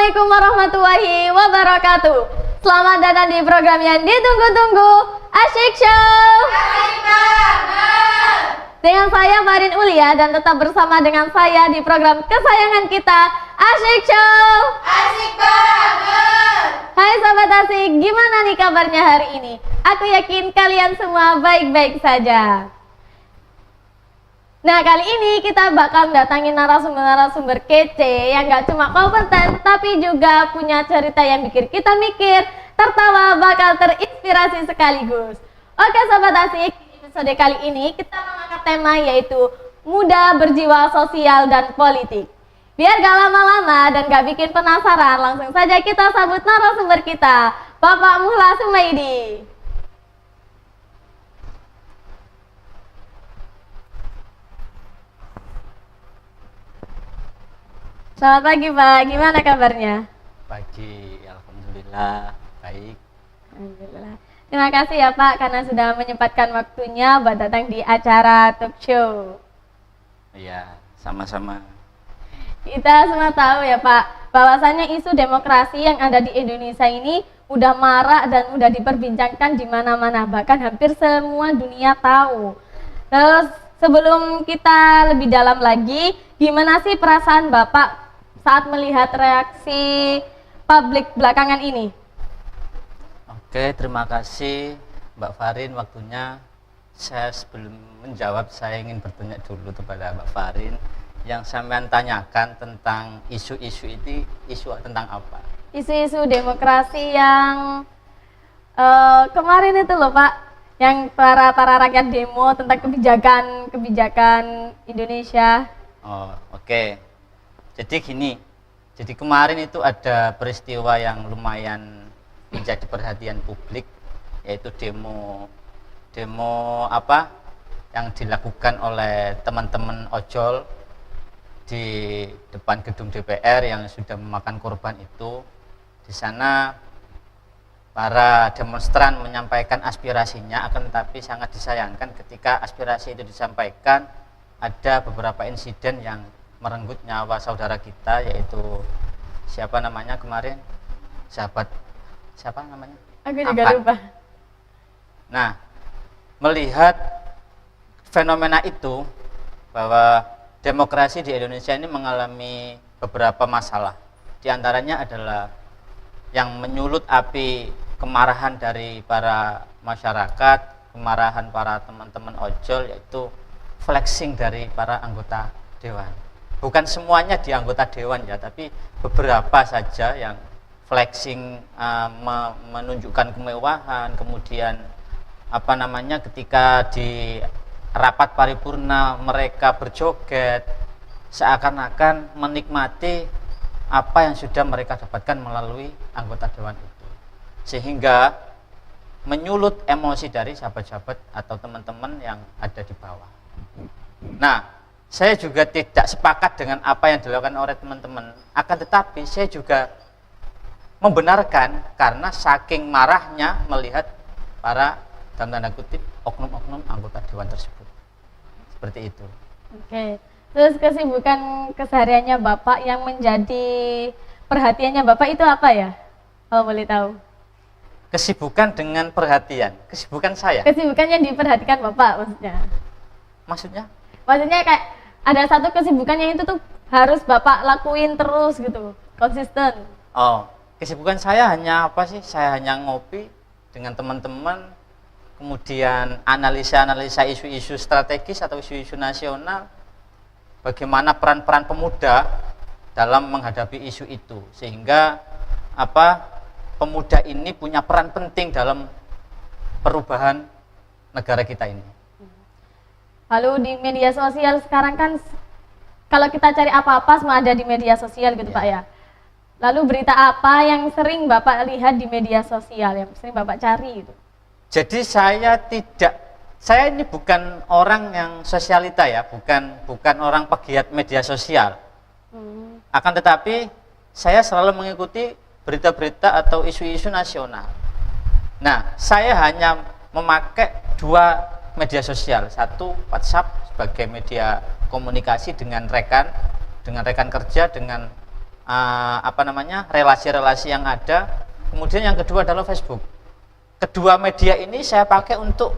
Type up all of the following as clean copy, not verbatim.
Assalamualaikum warahmatullahi wabarakatuh. Selamat datang di program yang ditunggu-tunggu, Asyik Show. Asyik banget. Dengan saya Farin Ulia dan tetap bersama dengan saya di program kesayangan kita, Asyik Show. Asyik banget. Hai sahabat Asyik, gimana nih kabarnya hari ini? Aku yakin kalian semua baik-baik saja. Nah, kali ini kita bakal datangin narasumber-narasumber kece yang gak cuma kompeten, tapi juga punya cerita yang bikin kita mikir, tertawa, bakal terinspirasi sekaligus. Oke Sobat Asyik, di episode kali ini kita mengangkat tema yaitu Muda Berjiwa Sosial dan Politik. Biar gak lama-lama dan gak bikin penasaran, langsung saja kita sambut narasumber kita, Bapak Muhla Sumaidi. Selamat pagi Pak, gimana kabarnya? Pagi, alhamdulillah baik. Alhamdulillah. Terima kasih ya Pak karena sudah menyempatkan waktunya buat datang di acara talk show. Iya, sama-sama. Kita semua tahu ya Pak, bahwasannya isu demokrasi yang ada di Indonesia ini udah marak dan udah diperbincangkan di mana-mana, bahkan hampir semua dunia tahu. Terus sebelum kita lebih dalam lagi, gimana sih perasaan Bapak saat melihat reaksi publik belakangan ini? Oke, terima kasih Mbak Farin waktunya. Saya sebelum menjawab, saya ingin bertanya dulu kepada Mbak Farin. Yang sampean tanyakan tentang isu-isu itu, isu tentang apa? Isu-isu demokrasi yang kemarin itu loh Pak, yang para rakyat demo tentang kebijakan Indonesia. Oh, oke. Jadi gini, jadi kemarin itu ada peristiwa yang lumayan menjadi perhatian publik, yaitu demo apa yang dilakukan oleh teman-teman ojol di depan gedung DPR yang sudah memakan korban itu. Di sana para demonstran menyampaikan aspirasinya, akan tetapi sangat disayangkan ketika aspirasi itu disampaikan ada beberapa insiden yang merenggut nyawa saudara kita, yaitu siapa namanya kemarin, siapa namanya? Aku juga Afan. lupa. Nah, melihat fenomena itu bahwa demokrasi di Indonesia ini mengalami beberapa masalah. Di antaranya adalah yang menyulut api kemarahan dari para masyarakat, kemarahan para teman-teman ojol, yaitu flexing dari para anggota dewan. Bukan semuanya di anggota dewan ya, tapi beberapa saja yang flexing, menunjukkan kemewahan, kemudian apa namanya ketika di rapat paripurna mereka berjoget seakan-akan menikmati apa yang sudah mereka dapatkan melalui anggota dewan itu, sehingga menyulut emosi dari sahabat-sahabat atau teman-teman yang ada di bawah. Nah, saya juga tidak sepakat dengan apa yang dilakukan oleh teman-teman, akan tetapi saya juga membenarkan karena saking marahnya melihat para, dalam tanda kutip, oknum-oknum anggota dewan tersebut. Seperti itu. Oke. Terus kesibukan kesehariannya Bapak yang menjadi perhatiannya Bapak itu apa ya? Kalau boleh tahu. Kesibukan dengan perhatian, kesibukan saya. Kesibukan yang diperhatikan Bapak maksudnya. Maksudnya? Maksudnya kayak ada satu kesibukan yang itu tuh harus Bapak lakuin terus gitu, konsisten. Oh, kesibukan saya hanya apa sih? Saya hanya ngopi dengan teman-teman, kemudian analisa-analisa isu-isu strategis atau isu-isu nasional, bagaimana peran-peran pemuda dalam menghadapi isu itu, sehingga apa pemuda ini punya peran penting dalam perubahan negara kita ini. Lalu di media sosial sekarang kan kalau kita cari apa-apa semua ada di media sosial gitu Ya. Pak ya. Lalu berita apa yang sering Bapak lihat di media sosial, yang sering Bapak cari gitu? Jadi saya ini bukan orang yang sosialita ya, bukan orang pegiat media sosial. Akan tetapi saya selalu mengikuti berita-berita atau isu-isu nasional. Nah, saya hanya memakai dua media sosial, satu WhatsApp sebagai media komunikasi dengan rekan kerja, dengan relasi-relasi yang ada. Kemudian yang kedua adalah Facebook. Kedua media ini saya pakai untuk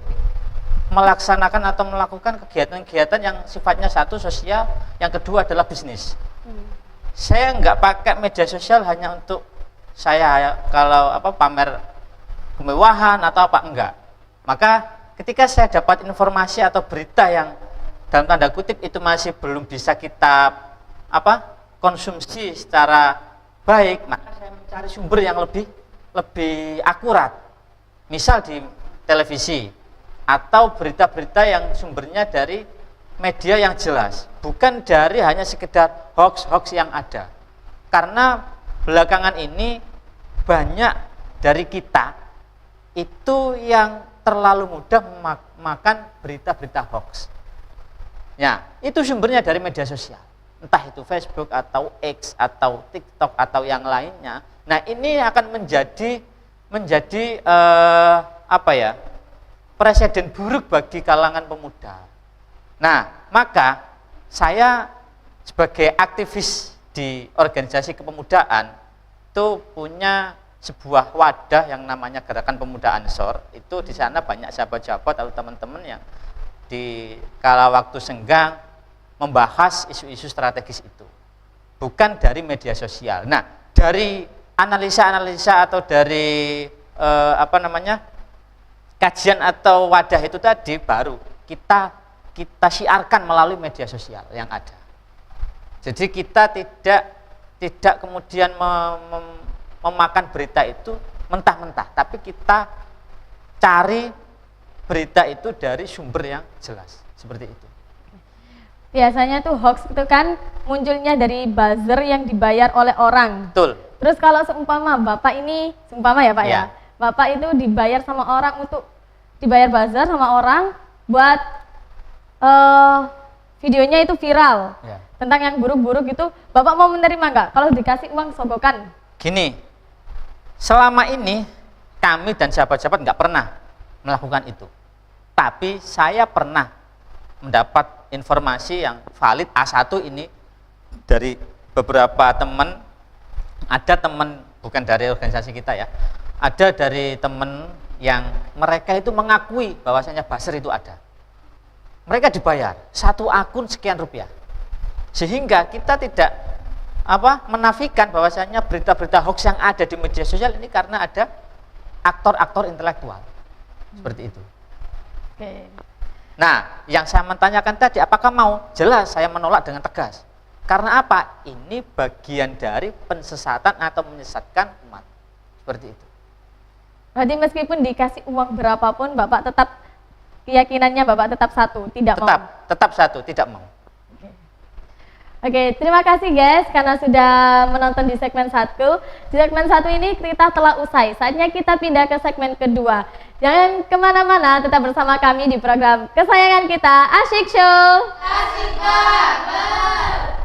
melaksanakan atau melakukan kegiatan-kegiatan yang sifatnya satu sosial, yang kedua adalah bisnis. Saya nggak pakai media sosial hanya untuk saya kalau pamer kemewahan atau enggak. Maka ketika saya dapat informasi atau berita yang dalam tanda kutip itu masih belum bisa kita konsumsi secara baik, maka saya mencari sumber yang lebih akurat. Misal di televisi atau berita-berita yang sumbernya dari media yang jelas, bukan dari hanya sekedar hoax-hoax yang ada. Karena belakangan ini banyak dari kita itu yang terlalu mudah makan berita-berita hoax. Ya, itu sumbernya dari media sosial. Entah itu Facebook atau X atau TikTok atau yang lainnya. Nah, ini akan menjadi presiden buruk bagi kalangan pemuda. Nah, maka saya sebagai aktivis di organisasi kepemudaan itu punya sebuah wadah yang namanya Gerakan Pemuda Ansor. Itu di sana banyak sahabat-sahabat atau teman-teman yang di kala waktu senggang membahas isu-isu strategis itu. Bukan dari media sosial. Nah, dari analisa-analisa atau dari kajian atau wadah itu tadi baru kita siarkan melalui media sosial yang ada. Jadi kita tidak kemudian memakan berita itu mentah-mentah, tapi kita cari berita itu dari sumber yang jelas, seperti itu. Biasanya tuh hoax itu kan munculnya dari buzzer yang dibayar oleh orang. Betul. Terus kalau seumpama Bapak ini, seumpama ya Pak ya, Bapak itu dibayar sama orang dibayar buzzer sama orang buat videonya itu viral. Ya. Tentang yang buruk-buruk itu, Bapak mau menerima nggak kalau dikasih uang sogokan? Gini, selama ini kami dan sahabat-sahabat nggak pernah melakukan itu. Tapi saya pernah mendapat informasi yang valid A1 ini dari beberapa teman. Ada teman, bukan dari organisasi kita ya, ada dari teman yang mereka itu mengakui bahwasanya buzzer itu ada. Mereka dibayar satu akun sekian rupiah, sehingga kita tidak menafikan bahwasanya berita-berita hoax yang ada di media sosial ini karena ada aktor-aktor intelektual seperti itu. Oke. Nah, yang saya menanyakan tadi, apakah mau? Jelas saya menolak dengan tegas. Karena apa? Ini bagian dari pensesatan atau menyesatkan umat. Seperti itu. Berarti meskipun dikasih uang berapapun, Bapak tetap keyakinannya Bapak tetap satu, tidak mau. Tetap satu, tidak mau. Oke, terima kasih guys karena sudah menonton di segmen 1. Di segmen 1 ini kita telah usai. Saatnya kita pindah ke segmen kedua. Jangan kemana-mana, tetap bersama kami di program kesayangan kita, Asyik Show. Asik banget.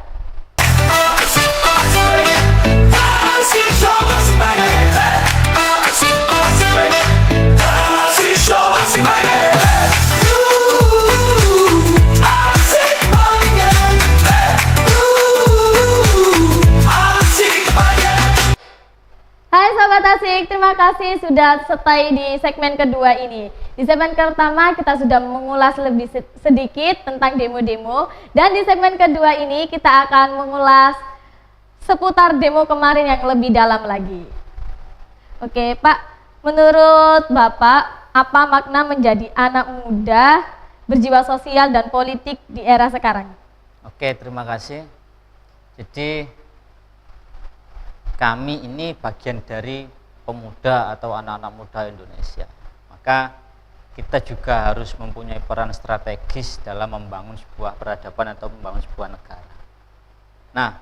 Hai Sobat Asik, terima kasih sudah stay di segmen kedua ini. Di segmen pertama kita sudah mengulas lebih sedikit tentang demo-demo, dan di segmen kedua ini kita akan mengulas seputar demo kemarin yang lebih dalam lagi. Oke Pak, menurut Bapak apa makna menjadi anak muda berjiwa sosial dan politik di era sekarang? Oke, terima kasih. Jadi kami ini bagian dari pemuda atau anak-anak muda Indonesia. Maka kita juga harus mempunyai peran strategis dalam membangun sebuah peradaban atau membangun sebuah negara. Nah,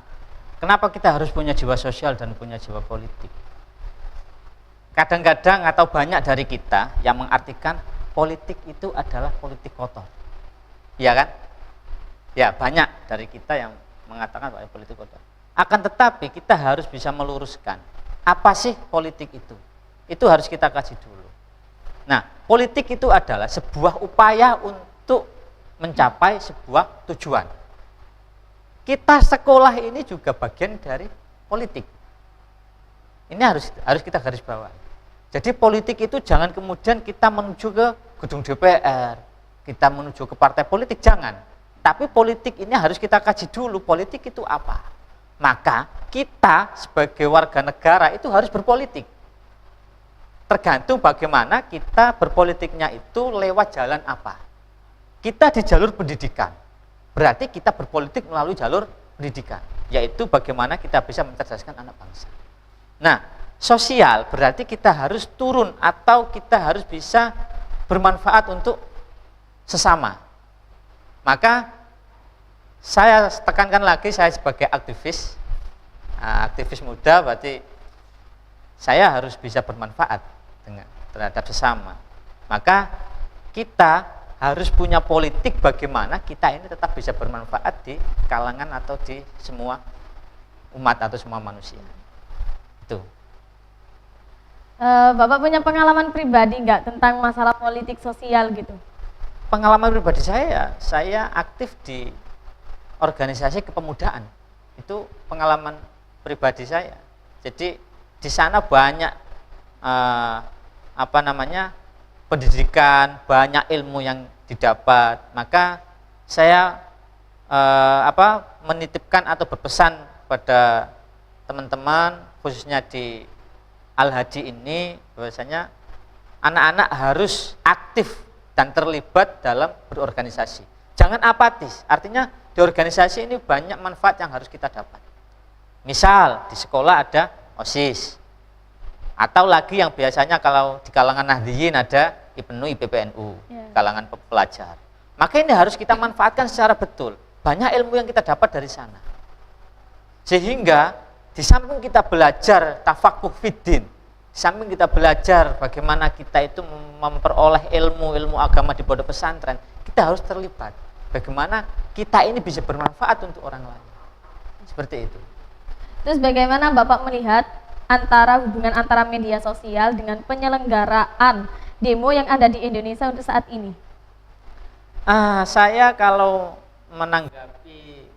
kenapa kita harus punya jiwa sosial dan punya jiwa politik? Kadang-kadang atau banyak dari kita yang mengartikan politik itu adalah politik kotor. Iya kan? Ya, banyak dari kita yang mengatakan bahwa politik kotor. Akan tetapi kita harus bisa meluruskan apa sih politik itu. Itu harus kita kaji dulu. Nah, politik itu adalah sebuah upaya untuk mencapai sebuah tujuan. Kita sekolah ini juga bagian dari politik. Ini harus kita garis bawahi. Jadi politik itu jangan kemudian kita menuju ke gedung DPR, kita menuju ke partai politik, jangan. Tapi politik ini harus kita kaji dulu, politik itu apa. Maka kita sebagai warga negara itu harus berpolitik. Tergantung bagaimana kita berpolitiknya itu lewat jalan apa. Kita di jalur pendidikan, berarti kita berpolitik melalui jalur pendidikan, yaitu bagaimana kita bisa mencerdaskan anak bangsa. Nah, sosial berarti kita harus turun atau kita harus bisa bermanfaat untuk sesama. Maka saya tekankan lagi, saya sebagai aktivis, aktivis muda, berarti saya harus bisa bermanfaat terhadap sesama. Maka kita harus punya politik bagaimana kita ini tetap bisa bermanfaat di kalangan atau di semua umat atau semua manusia. Itu. Bapak punya pengalaman pribadi nggak tentang masalah politik sosial gitu? Pengalaman pribadi saya aktif di organisasi kepemudaan. Itu pengalaman pribadi saya. Jadi di sana banyak pendidikan, banyak ilmu yang didapat. Maka saya menitipkan atau berpesan pada teman-teman khususnya di Al-Hadi ini bahwasanya anak-anak harus aktif dan terlibat dalam berorganisasi. Jangan apatis. Artinya di organisasi ini banyak manfaat yang harus kita dapat. Misal di sekolah ada OSIS. Atau lagi yang biasanya kalau di kalangan Nahdliyin ada IPNU, IPPNU, kalangan pelajar. Maka ini harus kita manfaatkan secara betul. Banyak ilmu yang kita dapat dari sana. Sehingga di samping kita belajar tafakuh fiddin, di samping kita belajar bagaimana kita itu memperoleh ilmu agama di pondok pesantren, kita harus terlibat. Bagaimana kita ini bisa bermanfaat untuk orang lain. Seperti itu. Terus bagaimana Bapak melihat hubungan antara media sosial dengan penyelenggaraan demo yang ada di Indonesia untuk saat ini? Saya kalau menanggapi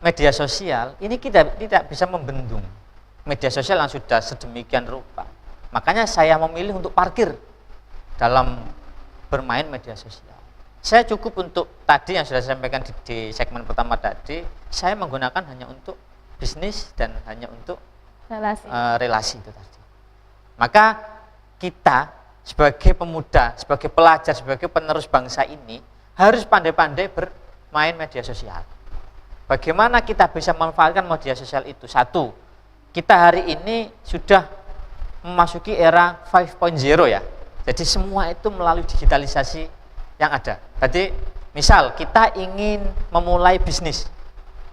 media sosial ini kita tidak bisa membendung media sosial yang sudah sedemikian rupa. Makanya saya memilih untuk parkir dalam bermain media sosial. Saya cukup untuk tadi yang sudah saya sampaikan di segmen pertama tadi, saya menggunakan hanya untuk bisnis dan hanya untuk relasi itu tadi. Maka kita sebagai pemuda, sebagai pelajar, sebagai penerus bangsa ini harus pandai-pandai bermain media sosial. Bagaimana kita bisa memanfaatkan media sosial itu? Satu, kita hari ini sudah memasuki era 5.0 ya. Jadi semua itu melalui digitalisasi yang ada. Jadi misal kita ingin memulai bisnis,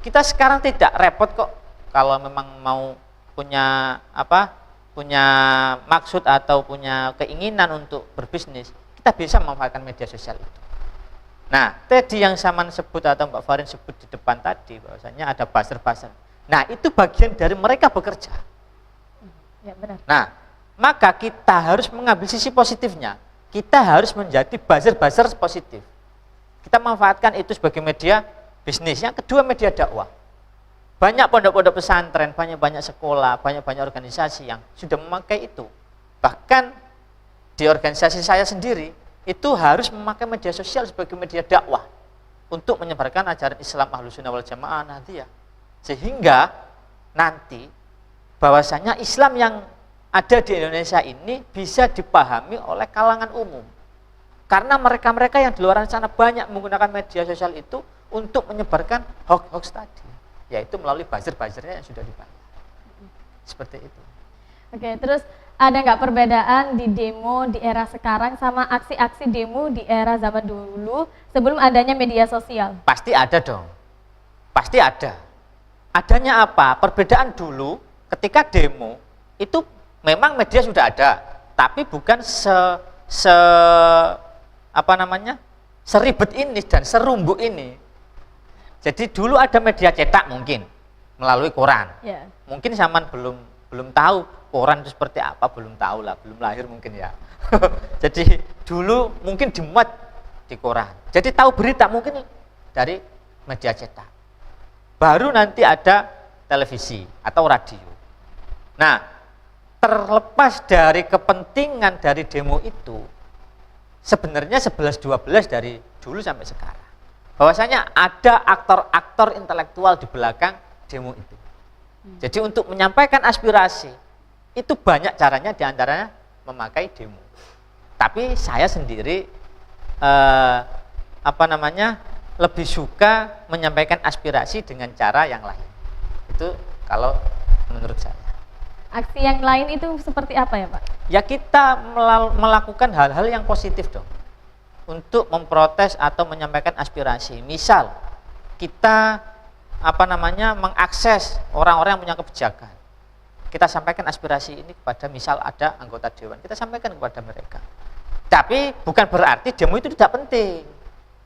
kita sekarang tidak repot kok kalau memang mau punya maksud atau punya keinginan untuk berbisnis, kita bisa memanfaatkan media sosial itu. Nah, tadi yang Saman sebut atau Mbak Farin sebut di depan tadi, bahwasanya ada buzzer-buzzer. Nah, itu bagian dari mereka bekerja. Ya, benar. Nah, maka kita harus mengambil sisi positifnya. Kita harus menjadi buzzer-buzzer positif. Kita manfaatkan itu sebagai media bisnis. Yang kedua, media dakwah. Banyak pondok-pondok pesantren, banyak-banyak sekolah, banyak-banyak organisasi yang sudah memakai itu. Bahkan di organisasi saya sendiri, itu harus memakai media sosial sebagai media dakwah untuk menyebarkan ajaran Islam Ahlussunnah wal Jamaah Nahdliyah. Sehingga nanti bahwasanya Islam yang ada di Indonesia ini bisa dipahami oleh kalangan umum. Karena mereka-mereka yang di luar sana banyak menggunakan media sosial itu untuk menyebarkan hoax-hoax tadi, yaitu melalui buzzer-buzzernya yang sudah dibangun. Seperti itu. Oke, terus ada nggak perbedaan di demo di era sekarang sama aksi-aksi demo di era zaman dulu sebelum adanya media sosial? Pasti ada dong. Pasti ada. Adanya apa? Perbedaan dulu ketika demo itu memang media sudah ada, tapi bukan seribet ini dan serumbuk ini. Jadi dulu ada media cetak mungkin melalui koran. Yeah. Mungkin Saman belum tahu koran itu seperti apa, belum tahu lah, belum lahir mungkin ya. Jadi dulu mungkin dimuat di koran. Jadi tahu berita mungkin dari media cetak. Baru nanti ada televisi atau radio. Nah, terlepas dari kepentingan dari demo itu, sebenarnya 11-12 dari dulu sampai sekarang, bahwasanya ada aktor-aktor intelektual di belakang demo itu. Jadi untuk menyampaikan aspirasi itu banyak caranya, diantaranya memakai demo. Tapi saya sendiri lebih suka menyampaikan aspirasi dengan cara yang lain. Itu kalau menurut saya. Aksi yang lain itu seperti apa ya Pak? Ya kita melakukan hal-hal yang positif dong untuk memprotes atau menyampaikan aspirasi. Misal kita mengakses orang-orang yang punya kebijakan. Kita sampaikan aspirasi ini kepada, misal ada anggota dewan, kita sampaikan kepada mereka. Tapi bukan berarti demo itu tidak penting.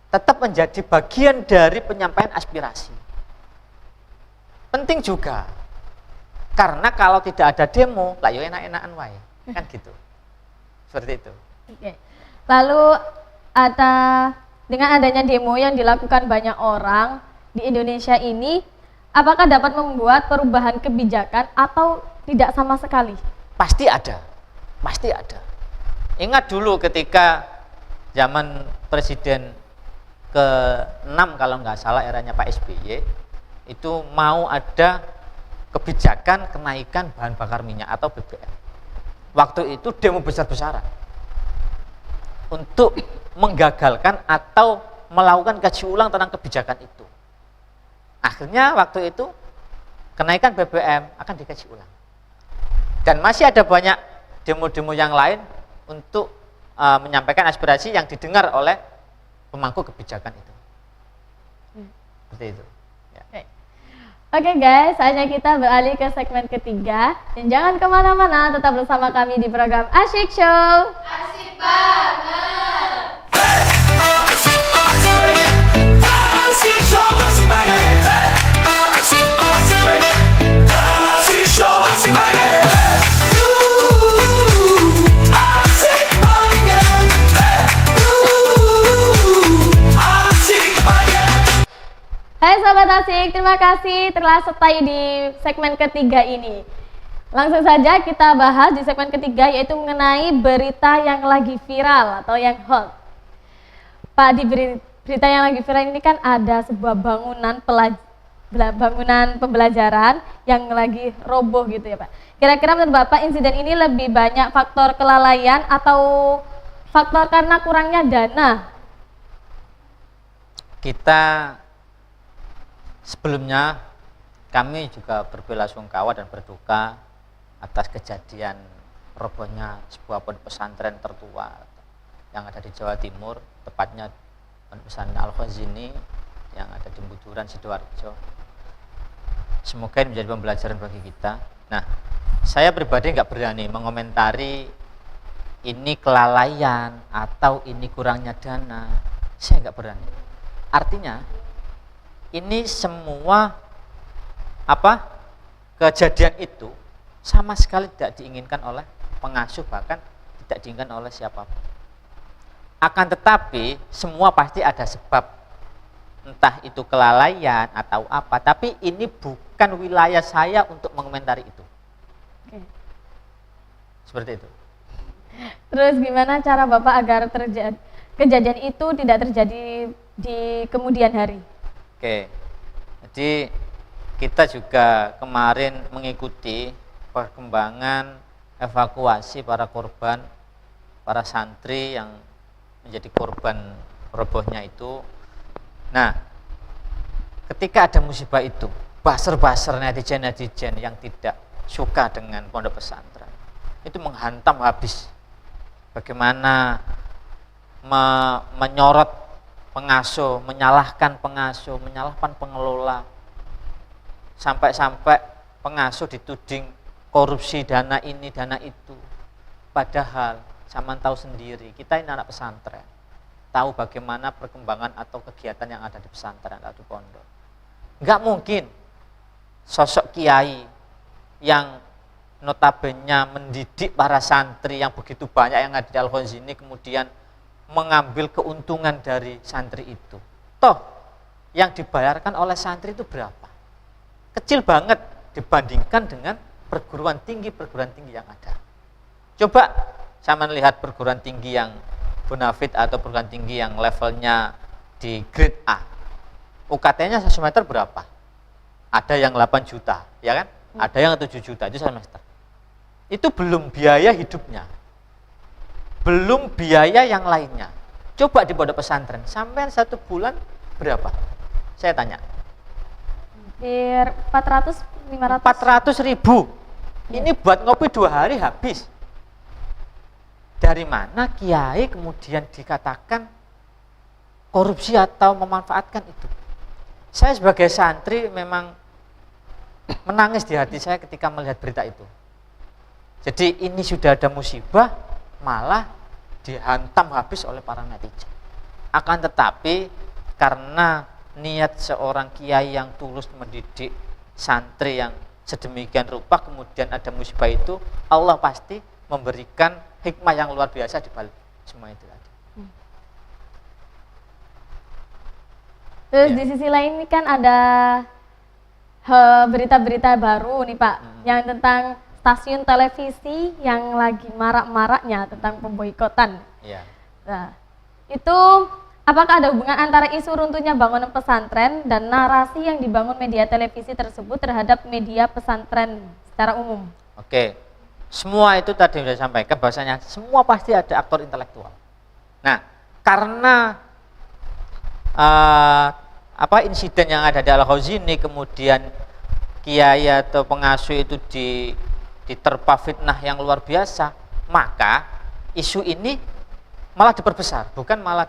Tetap menjadi bagian dari penyampaian aspirasi. Penting juga. Karena kalau tidak ada demo, lah yo enak-enakan wae. Kan gitu. Seperti itu. Oke. Lalu dengan adanya demo yang dilakukan banyak orang di Indonesia ini, apakah dapat membuat perubahan kebijakan atau tidak sama sekali? Pasti ada. Pasti ada. Ingat dulu ketika zaman Presiden ke-6 kalau nggak salah, eranya Pak SBY, itu mau ada kebijakan kenaikan bahan bakar minyak atau BBM. Waktu itu demo besar-besaran untuk menggagalkan atau melakukan kaji ulang tentang kebijakan itu. Akhirnya waktu itu kenaikan BBM akan dikaji ulang. Dan masih ada banyak demo-demo yang lain untuk menyampaikan aspirasi yang didengar oleh pemangku kebijakan itu. Seperti itu. Ya. Oke guys, saatnya kita beralih ke segmen ketiga. Dan jangan kemana-mana, tetap bersama kami di program Asyik Show. Asik banget. Hai Sobat Asik, terima kasih telah stay di segmen ketiga ini. Langsung saja kita bahas di segmen ketiga, yaitu mengenai berita yang lagi viral atau yang hot. Pak, di berita yang lagi viral ini kan ada sebuah bangunan pembelajaran yang lagi roboh gitu ya Pak. Kira-kira menurut Bapak insiden ini lebih banyak faktor kelalaian atau faktor karena kurangnya dana? Kita sebelumnya kami juga berbelasungkawa dan berduka atas kejadian robohnya sebuah pondok pesantren tertua yang ada di Jawa Timur, tepatnya pondok pesantren Al-Khazini yang ada di Buduran, Sidoarjo. Semoga ini menjadi pembelajaran bagi kita. Nah, saya pribadi nggak berani mengomentari ini kelalaian atau ini kurangnya dana. Saya nggak berani. Artinya ini semua kejadian itu sama sekali tidak diinginkan oleh pengasuh, bahkan tidak diinginkan oleh siapapun. Akan tetapi semua pasti ada sebab, entah itu kelalaian atau apa, tapi ini bukan wilayah saya untuk mengomentari itu. Oke. Seperti itu. Terus gimana cara Bapak agar kejadian itu tidak terjadi di kemudian hari? Oke, jadi kita juga kemarin mengikuti perkembangan evakuasi para korban, para santri yang menjadi korban robohnya itu. Nah, ketika ada musibah itu, baser-baser netizen-netizen yang tidak suka dengan pondok pesantren itu menghantam habis. Bagaimana menyorot pengasuh, menyalahkan pengasuh, menyalahkan pengelola, sampai-sampai pengasuh dituding korupsi dana ini, dana itu. Padahal Saman tahu sendiri, kita ini anak pesantren, tahu bagaimana perkembangan atau kegiatan yang ada di pesantren atau di pondok. Enggak mungkin sosok kiai yang notabene mendidik para santri yang begitu banyak yang ada di Al-Khazini kemudian mengambil keuntungan dari santri itu. Toh yang dibayarkan oleh santri itu berapa? Kecil banget dibandingkan dengan perguruan tinggi yang ada. Coba saya melihat perguruan tinggi yang bonafit atau perguruan tinggi yang levelnya di grade A. UKT-nya semester berapa? Ada yang 8 juta, ya kan? Ada yang 7 juta itu semester. Itu belum biaya hidupnya. Belum biaya yang lainnya. Coba di pondok pesantren, sampai 1 bulan berapa? Saya tanya. Hampir 400, 500. 400 ribu. Ini buat ngopi 2 hari habis. Dari mana kiai kemudian dikatakan korupsi atau memanfaatkan itu? Saya sebagai santri memang menangis di hati saya ketika melihat berita itu. Jadi ini sudah ada musibah, malah dihantam habis oleh para netizen. Akan tetapi karena niat seorang kiai yang tulus mendidik santri yang sedemikian rupa, kemudian ada musibah itu, Allah pasti memberikan hikmah yang luar biasa di balik semua itu tadi. Terus Ya. di sisi lain ini kan ada berita-berita baru nih Pak, yang tentang stasiun televisi yang lagi marak-maraknya tentang pemboikotan. Ya. Nah, itu apakah ada hubungan antara isu runtuhnya bangunan pesantren dan narasi yang dibangun media televisi tersebut terhadap media pesantren secara umum? Oke, semua itu tadi sudah disampaikan bahwasanya semua pasti ada aktor intelektual. Nah, karena insiden yang ada di Al-Khazini, kemudian kiai atau pengasuh itu diterpa fitnah yang luar biasa, maka isu ini malah diperbesar, bukan malah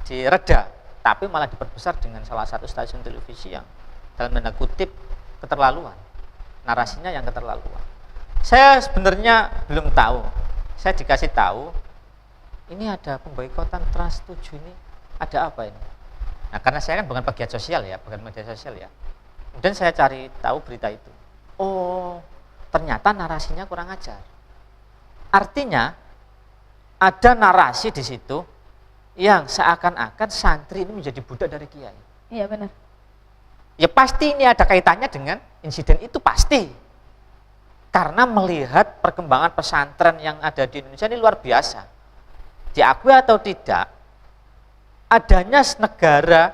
direda, tapi malah diperbesar dengan salah satu stasiun televisi yang dalam tanda kutip keterlaluan, narasinya yang keterlaluan. Saya sebenarnya belum tahu, saya dikasih tahu ini ada pemboikotan Trans 7 ini, ada apa ini? Nah, karena saya kan bukan pegiat sosial ya, bukan media sosial ya. Kemudian saya cari tahu berita itu. Oh, ternyata narasinya kurang ajar. Artinya ada narasi di situ yang seakan-akan santri ini menjadi budak dari kiai. Iya benar. Ya pasti ini ada kaitannya dengan insiden itu pasti. Karena melihat perkembangan pesantren yang ada di Indonesia ini luar biasa. Diakui atau tidak, adanya negara,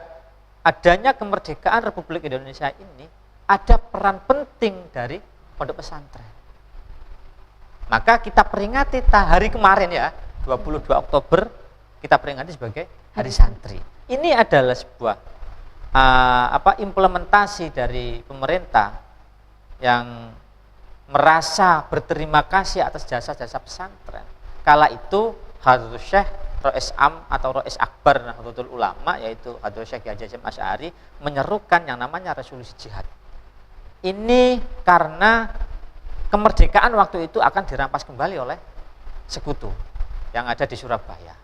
adanya kemerdekaan Republik Indonesia ini ada peran penting dari pondok pesantren. Maka kita peringati hari kemarin ya, 22 Oktober kita peringati sebagai Hari Santri. Ini adalah sebuah implementasi dari pemerintah yang merasa berterima kasih atas jasa-jasa pesantren. Kala itu Hadratus Syekh Rois Am atau Rois Akbar Nahdlatul Ulama, yaitu Hadratus Syekh Haji Hasyim Asy'ari, menyerukan yang namanya resolusi jihad. Ini karena kemerdekaan waktu itu akan dirampas kembali oleh sekutu yang ada di Surabaya.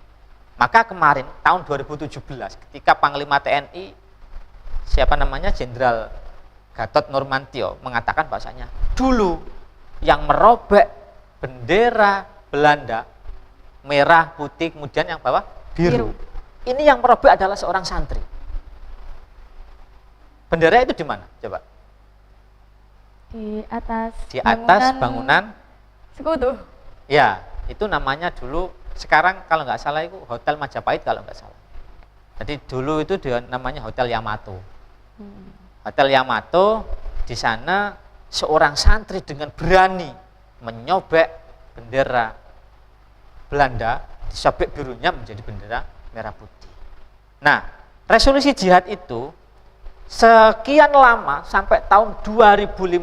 Maka kemarin tahun 2017 ketika Panglima TNI Jenderal Gatot Nurmantio mengatakan bahasanya dulu yang merobek bendera Belanda merah, putih, kemudian yang bawah biru. Ini yang merobek adalah seorang santri. Bendera itu di mana? Coba. Di atas bangunan sekutu. Ya, itu namanya dulu, sekarang kalau nggak salah itu Hotel Majapahit kalau nggak salah. Jadi dulu itu namanya Hotel Yamato. Hotel Yamato, di sana seorang santri dengan berani menyobek bendera Belanda, disobek birunya menjadi bendera merah putih. Nah, resolusi jihad itu sekian lama sampai tahun 2015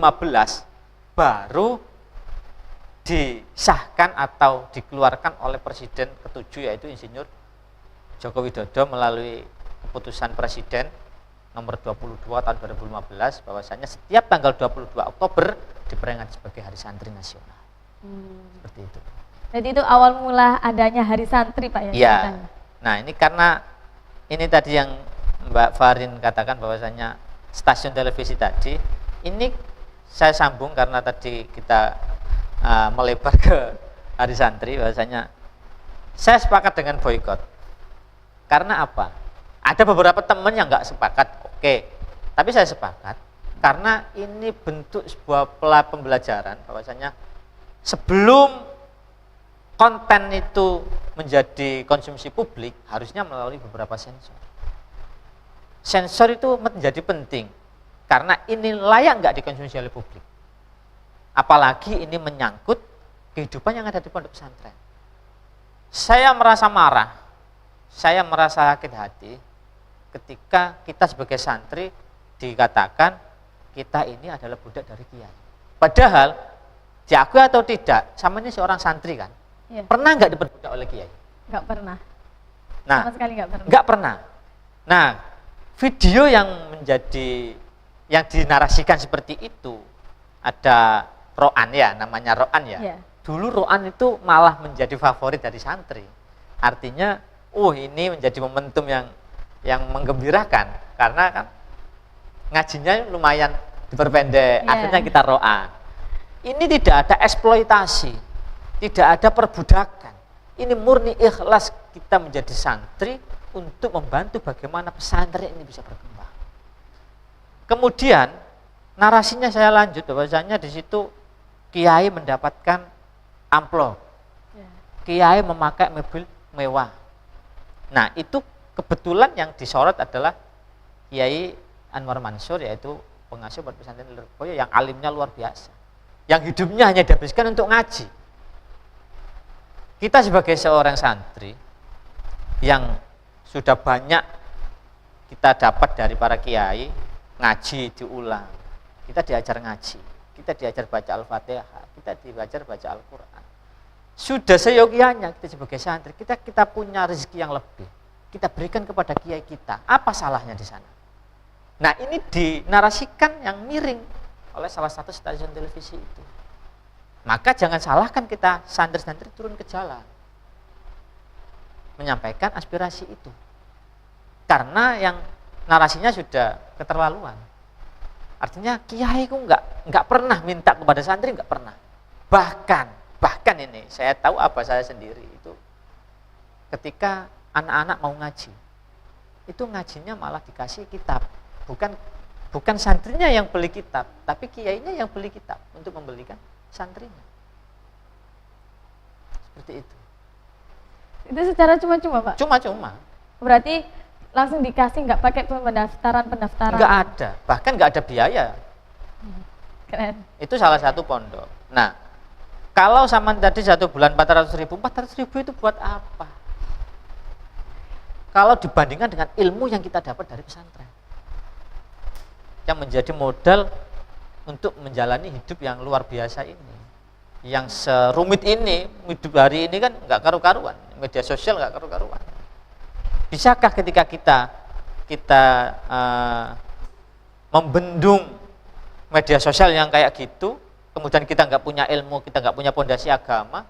baru disahkan atau dikeluarkan oleh Presiden ke-7 yaitu Insinyur Joko Widodo melalui keputusan Presiden nomor 22 tahun 2015 bahwasanya setiap tanggal 22 Oktober diperingati sebagai Hari Santri Nasional. Seperti itu. Jadi itu awal mula adanya Hari Santri Pak ya? Iya. Nah ini karena ini tadi yang Mbak Farin katakan bahwasanya stasiun televisi tadi, ini saya sambung karena tadi kita melebar ke Hari Santri bahwasanya saya sepakat dengan boykot. Karena apa? Ada beberapa teman yang nggak sepakat, oke. Tapi saya sepakat Karena ini bentuk sebuah pembelajaran bahwasanya sebelum konten itu menjadi konsumsi publik harusnya melalui beberapa sensor. Sensor itu menjadi penting karena ini layak nggak dikonsumsi oleh publik. Apalagi ini menyangkut kehidupan yang ada di pondok pesantren. Saya merasa marah, saya merasa sakit hati ketika kita sebagai santri dikatakan kita ini adalah budak dari kiai. Padahal diakui atau tidak, sama ini seorang santri kan, pernah nggak diperbudak oleh kiai? Nggak pernah. Nah, sama sekali nggak pernah. Nggak pernah. Nah, video yang dinarasikan seperti itu ada Roan ya, namanya Roan ya. Dulu Roan itu malah menjadi favorit dari santri. Artinya, ini menjadi momentum yang menggembirakan karena kan ngajinya lumayan diperpendek, akhirnya kita Roan. Ini tidak ada eksploitasi, tidak ada perbudakan. Ini murni ikhlas kita menjadi santri untuk membantu bagaimana pesantren ini bisa berkembang. Kemudian narasinya saya lanjut bahwasanya di situ kiai mendapatkan amplop, kiai memakai mobil mewah. Nah itu kebetulan yang disorot adalah Kiai Anwar Mansur, yaitu pengasuh Pondok Pesantren Lirboyo yang alimnya luar biasa, yang hidupnya hanya dihabiskan untuk ngaji. Kita sebagai seorang santri yang sudah banyak kita dapat dari para kiai, ngaji diulang, kita diajar ngaji, kita diajar baca Al-Fatihah, kita diajar baca Al-Quran. Sudah seyogianya kita sebagai santri, kita punya rezeki yang lebih, kita berikan kepada kiai kita. Apa salahnya di sana? Nah ini dinarasikan yang miring oleh salah satu stasiun televisi itu. Maka jangan salahkan kita santri-santri turun ke jalan menyampaikan aspirasi itu. Karena yang narasinya sudah keterlaluan. Artinya kiai itu nggak pernah minta kepada santri, nggak pernah. Bahkan ini saya tahu apa saya sendiri itu ketika anak-anak mau ngaji, itu ngajinya malah dikasih kitab. Bukan santrinya yang beli kitab, tapi kiainya yang beli kitab untuk membelikan santrinya. Seperti itu. Itu secara cuma-cuma, Pak? Cuma-cuma. Berarti langsung dikasih, nggak pakai pendaftaran? Nggak ada, bahkan nggak ada biaya. Keren. Itu salah satu pondok. Nah, kalau sama tadi 1 bulan 400.000 itu buat apa? Kalau dibandingkan dengan ilmu yang kita dapat dari pesantren, yang menjadi modal untuk menjalani hidup yang luar biasa ini, yang serumit ini, hidup hari ini kan nggak karu-karuan, media sosial nggak karu-karuan. Bisakah ketika kita membendung media sosial yang kayak gitu, kemudian kita nggak punya ilmu, kita nggak punya pondasi agama,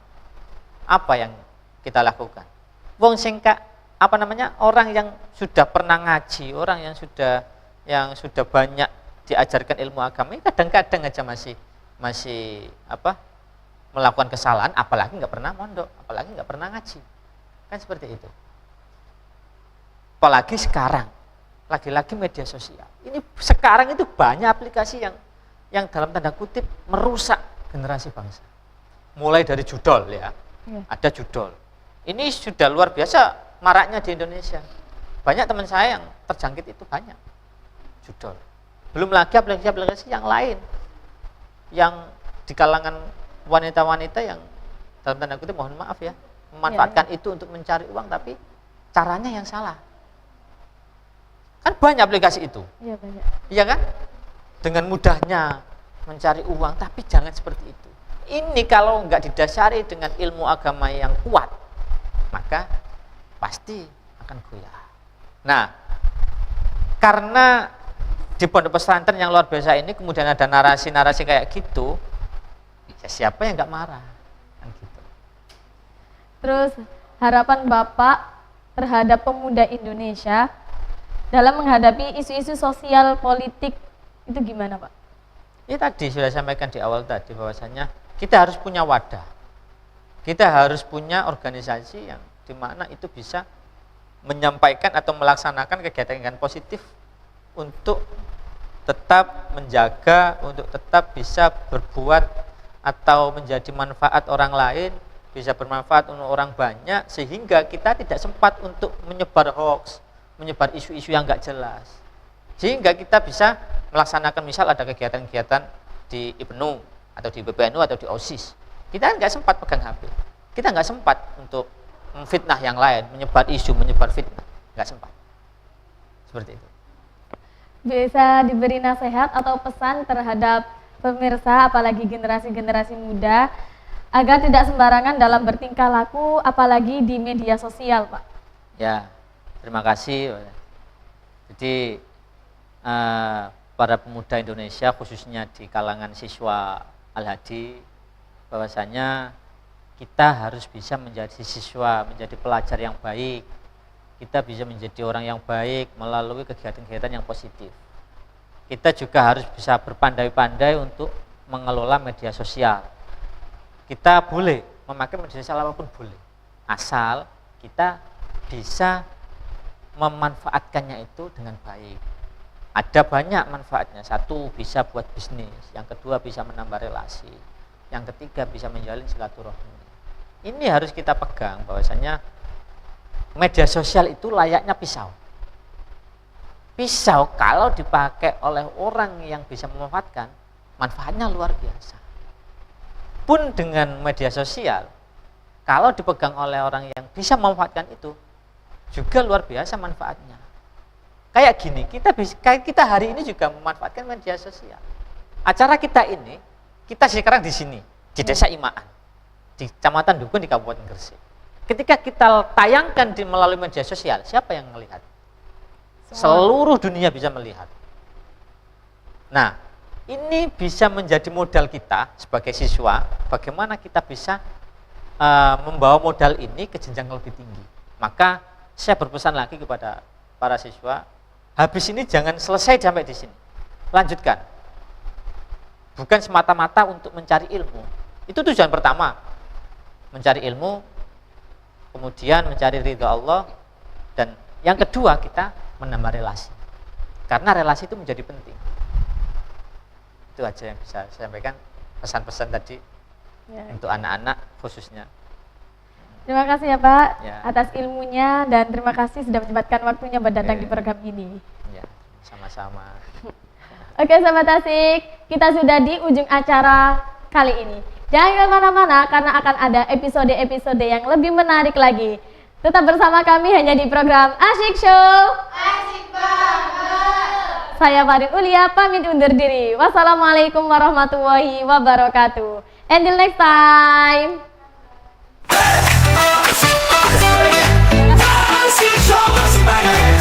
apa yang kita lakukan? Wong singka orang yang sudah pernah ngaji, orang yang sudah banyak diajarkan ilmu agama, kadang-kadang aja masih melakukan kesalahan, apalagi nggak pernah mondok, apalagi nggak pernah ngaji, kan seperti itu. Apalagi sekarang, lagi-lagi media sosial. Ini sekarang itu banyak aplikasi yang dalam tanda kutip merusak generasi bangsa. Mulai dari judol ya, ada judol. Ini sudah luar biasa maraknya di Indonesia. Banyak teman saya yang terjangkit itu banyak judol. Belum lagi aplikasi-aplikasi yang lain yang di kalangan wanita-wanita yang dalam tanda kutip mohon maaf ya, memanfaatkan itu untuk mencari uang tapi caranya yang salah. Kan banyak aplikasi itu. Iya banyak. Iya kan? Dengan mudahnya mencari uang, tapi jangan seperti itu. Ini kalau nggak didasari dengan ilmu agama yang kuat, maka pasti akan goyah. Nah, karena di pondok pesantren yang luar biasa ini kemudian ada narasi-narasi kayak gitu, ya siapa yang nggak marah? Kan gitu. Terus harapan Bapak terhadap pemuda Indonesia dalam menghadapi isu-isu sosial politik itu gimana, Pak? Ini tadi sudah sampaikan di awal tadi bahwasanya kita harus punya wadah, kita harus punya organisasi yang dimana itu bisa menyampaikan atau melaksanakan kegiatan-kegiatan positif untuk tetap menjaga, untuk tetap bisa berbuat atau menjadi manfaat orang lain, bisa bermanfaat untuk orang banyak, sehingga kita tidak sempat untuk menyebar hoax, menyebar isu-isu yang enggak jelas. Sehingga kita bisa melaksanakan, misal ada kegiatan-kegiatan di IPNU atau di PBNU atau di OSIS, kita enggak sempat pegang HP, kita enggak sempat untuk memfitnah yang lain, menyebar isu, menyebar fitnah, enggak sempat. Seperti itu. Bisa diberi nasihat atau pesan terhadap pemirsa, apalagi generasi-generasi muda, agar tidak sembarangan dalam bertingkah laku, apalagi di media sosial, Pak? Ya, terima kasih. Jadi para pemuda Indonesia, khususnya di kalangan siswa Al-Hadi, bahwasanya kita harus bisa menjadi siswa, menjadi pelajar yang baik. Kita bisa menjadi orang yang baik melalui kegiatan-kegiatan yang positif. Kita juga harus bisa berpandai-pandai untuk mengelola media sosial. Kita boleh memakai media sosial apapun boleh, asal kita bisa memanfaatkannya itu dengan baik. Ada banyak manfaatnya. Satu, bisa buat bisnis. Yang kedua, bisa menambah relasi. Yang ketiga, bisa menjalin silaturahmi. Ini harus kita pegang, bahwasanya media sosial itu layaknya pisau. Pisau kalau dipakai oleh orang yang bisa memanfaatkan, manfaatnya luar biasa. Pun dengan media sosial, kalau dipegang oleh orang yang bisa memanfaatkan itu, juga luar biasa manfaatnya. Kayak gini, kita hari ini juga memanfaatkan media sosial. Acara kita ini, kita sekarang di sini, di Desa Imaan, di Kecamatan Dukun, di Kabupaten Gresik. Ketika kita tayangkan melalui media sosial, siapa yang melihat? Seluruh dunia bisa melihat. Nah, ini bisa menjadi modal kita sebagai siswa, bagaimana kita bisa membawa modal ini ke jenjang lebih tinggi. Maka saya berpesan lagi kepada para siswa, habis ini jangan selesai sampai di sini, lanjutkan. Bukan semata-mata untuk mencari ilmu. Itu tujuan pertama, mencari ilmu, kemudian mencari ridha Allah, dan yang kedua kita menambah relasi. Karena relasi itu menjadi penting. Itu aja yang bisa saya sampaikan, pesan-pesan tadi Ya. untuk anak-anak khususnya. Terima kasih ya Pak Ya. atas ilmunya, dan terima kasih sudah menyempatkan waktunya berdatang di program ini. Ya, sama-sama. Oke Sobat Asik, kita sudah di ujung acara kali ini. Jangan kemana-mana karena akan ada episode-episode yang lebih menarik lagi. Tetap bersama kami hanya di program Asyik Show. Asik banget. Saya Farid Ulia pamit undur diri. Wassalamualaikum warahmatullahi wabarakatuh. Until next time. Asik show, asik banget.